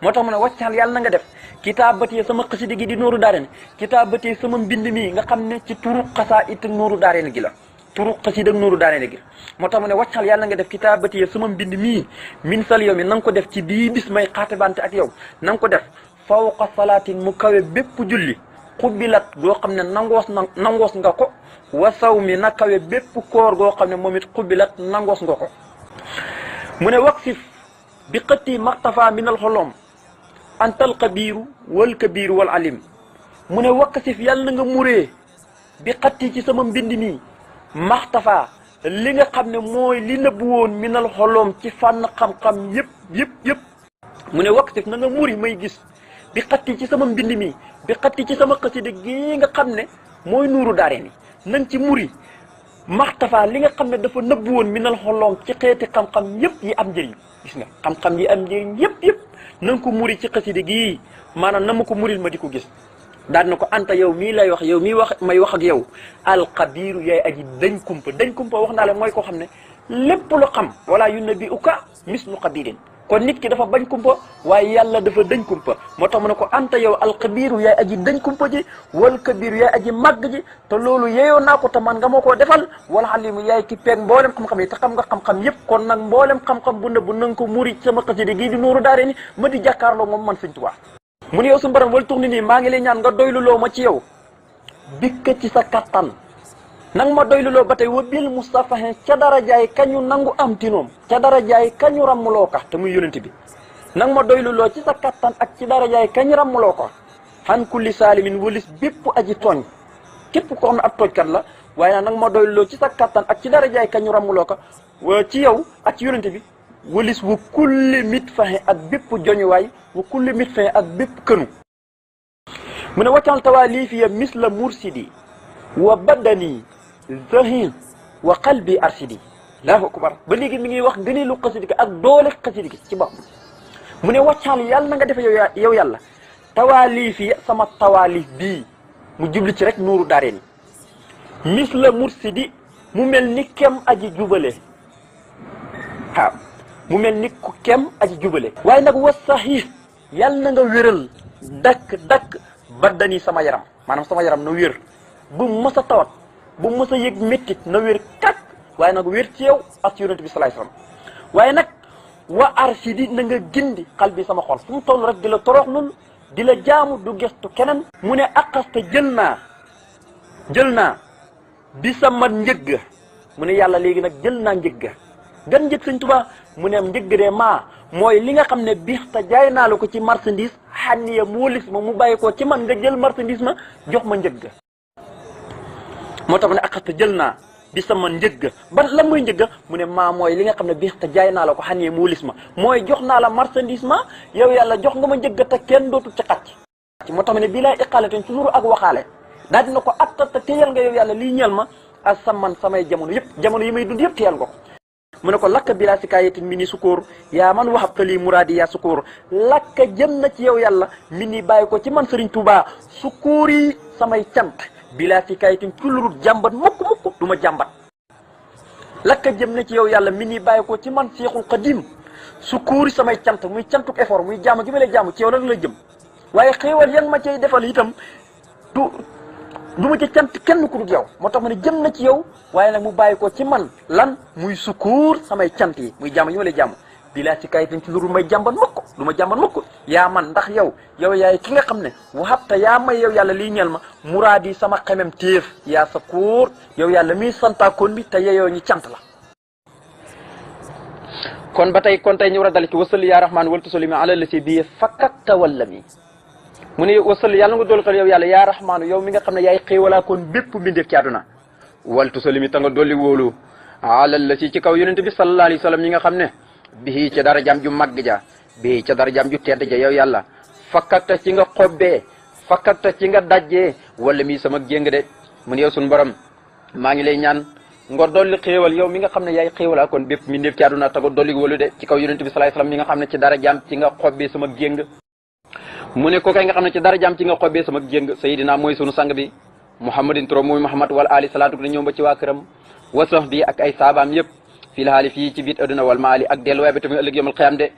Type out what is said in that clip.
moo tax mu ne wàccal yàlla na nga def kitaabati sama xasida gi di nooru daareen kitaabati sama mbind mi nga xam ne ci turu xasaa it nooru daareen gi la turu xasida ak nooru daareen gi moo tax mu ne wàccal yàlla na nga def kitaabati sama mbind mii min sal yow mi na nga ko def ci bii bis may xaatibante ak yow na nga ko def fawqa salaatin mu kawe bépp julli xubbilat goo xam ne nangoos nga ko wasaw mi na kawe bépp koor goo xam ne moom it xubbilat nangoos nga ko mu ne waqsif bi xëtti maxtafa minal xolom antal kabiru wal kabiru wal alim mu ne waqsif yàlla na nga muree bi xëtti ci sama mbind mi maxtafa li nga xam ne mooy li nëbbu woon minal xolom ci fànn xam-xam yëpp mu ne waqsif na nga muri may gis bi xëtti ci sama mbind mi bi xëtti ci sama xasida gi nga xam ne mooy nuuru daareen nañ ci muri maxtafa li nga xam ne dafa nëbbu woon minal xolom ci xeeti xam-xam yëpp yi am njëriñ gis nga xam-xam yi am njëriñ yëpp na nga ko muri ci xasida gii maanaam na ma ko muril ma di ko gis daan na ko anta yow mii lay wax yow mii wax may wax ak yow alxabiru yaay aji dañ kumpa wax naa la mooy koo xam ne lépp lu xam wala yunabbi'uka mislu xabirin kon nit ki dafa bañ kumpa waaye yàlla dafa dañ kumpa moo tax mu ne ko anta yow alxabiru yaay aji dañ kumpa ji wal kabiru yaay aji màgg ji te loolu yeeyoo naa ko te man nga ma koo defal wala alimu yaay ki peeg mboolem xam-xam yi te xam nga xam-xam yëpp kon nag mboolem xam-xam bu nëbb na nga ko muri sama xasida gii di nuuru daare ni ma di jàkkaarloo moom man Sëñ Tuubaa mu ne yow su mbaram wala tux ni nii maa ngi lay ñaan nga doyluloo ma ci yow bikk ci sa kattan nang ma doyluloo ba tey wa bil mustafahin ca darajaay kañu nangu am tinoom ca darajaay kañu rammuloo ka te muy yonent bi nang ma doyluloo ci sa kattan ak ci darajaay kañu rammuloo ko xan kulli saalimin walis bépp aji tooñ képp ko xam ne ab toojkat la waaye nag nang ma doyluloo ci sa kattan ak ci darajaay kañu rammuloo ko ci yow ak ci yonent bi walis wu kulli mit faxe ak bépp joñuwaay wu kulli mit faxe ak bépp kënu mu ne waccal tawaa lii fiya misla mursidi wa baddani zahin wa qalbi arsidi allahu akbar ba léegi mi ngi wax gënee lu xasida gi ak doole xasida gi ci bopp mu ne waccal yàlla na nga defe yow yàlla tawaalif yi sama tawaalif bii mu jubli ci rek nuuru daareen misla mursidi mu mel ni kem aji jubale waaw mu mel ni ku kem aji jubale waaye nag wa sahih yàlla na nga wéral dakk baddani sama yaram maanaam sama yaram na wér bu mës a tawat bu mës a yëg méttit na wér kak waaye nag wér ci yow ak ci yonent bi salaay salaam waaye nag wa arsidi na nga gindi xal bi sama xol fu mu toll rek di la toroxlul di la jaamu du gestu keneen mu ne aqasta jël naa bi sama njëgg mu ne yàlla léegi nag jël naa njëgg gan njëg Sëñ Tuubaa mu ne njëgg de maa mooy li nga xam ne biix ta jaay naa la ko ci marchandise xànniya moolis ma mu bàyyi ko ci man nga jël marchandise ma jox ma njëgg moo tax mu ne aqasta jël naa bi sama njëgg ban lan mooy njëgg mu ne maa mooy li nga xam ne biix ta jaay naa la ko xànniya moolis ma mooy jox naa la marchandise ma yow yàlla jox nga ma njëgg te kenn dootu ci xàcc moo tax mu ne bii laay iqaalaten toujours ak waxaale daal dina ko attata téyal nga yow yàlla lii ñeel ma ak saman samay jamono yi may dund yëpp téyal nga ko mu ne ko lakka bilaa si kaayetin mi ni sukóor yaa man waxab tali muraadi yaa sukóor lakka jëm na ci yow yàlla mi ni bàyyi ko ci man Sëriñ Tuubaa sukóor yi samay cant bilaa si kaayetin ci lurut jàmbat mukk du ma jàmbat lakka jëm na ci yow yàlla mi ni bàyyi ko ci man Seexul Xadiim sukóor yi samay cant muy cantuk effort muy jaamu gi ma lay jaamu ci yow nag la jëm waaye xéewal yan ma cay defal itam du ma ci cant kenn ku dul yow moo tax ma ne jëm na ci yow waaye nag mu bàyyi ko ci man lan muy sukkuur samay cant yi muy jàmm yi ma lay jàmm bilaa si kayitin ci luru may jàmbat mukk du ma jàmbat mukk yaa man ndax yow yaay ki nga xam ne waxabta yaa may yow yàlla lii ñeel ma muraad yi sama xemem téef yaa sa kuur yow yàlla miy santaakoon bi te yeyoo ñi cant la kon tey ñu war a dal ci wasali yaa rahmaan wal tusalimi ala lasi bi fakkatta walla mi mu ne wasal yàlla nga dolli xel yow yàlla yaa rahmaanu yow mi nga xam ne yaay xéewalaa kon bépp mbindeef ci àdduna wal tusalimi ta nga dolli wóolu alal la ci kaw yonent bi sallallahu alayhi wa sallam ñi nga xam ne bii ca dara jam ju màgg ja bii ca dara jam ju tedd ja yow yàlla fakkata ci nga xobbee fakkata ci nga dajjee wala mii sama jéng de mu ne yow suñu borom maa ngi lay ñaan nga dolli xéewal yow mi nga xam ne yaay xéewalaa kon bépp mbindeef ci àdduna ta nga dolli wóolu de ci kaw yonent bi sallallahu alayhi wa sallam ñi nga xam ne ci dara jam ci nga xobbee sama jéng mu ne ko kay nga xam ne ci dara jàmm ci nga xobbee sama jéng sayidina mooy sunu sang bi muhammadin turo muy muhammad wala ali salaatu na ñëw ba ci waa këram wasox bi ak ay saabaam yëpp fii la xaali fii ci biit adduna wal maali ak delluwaay ba tamit ëllëg yomal xiyam de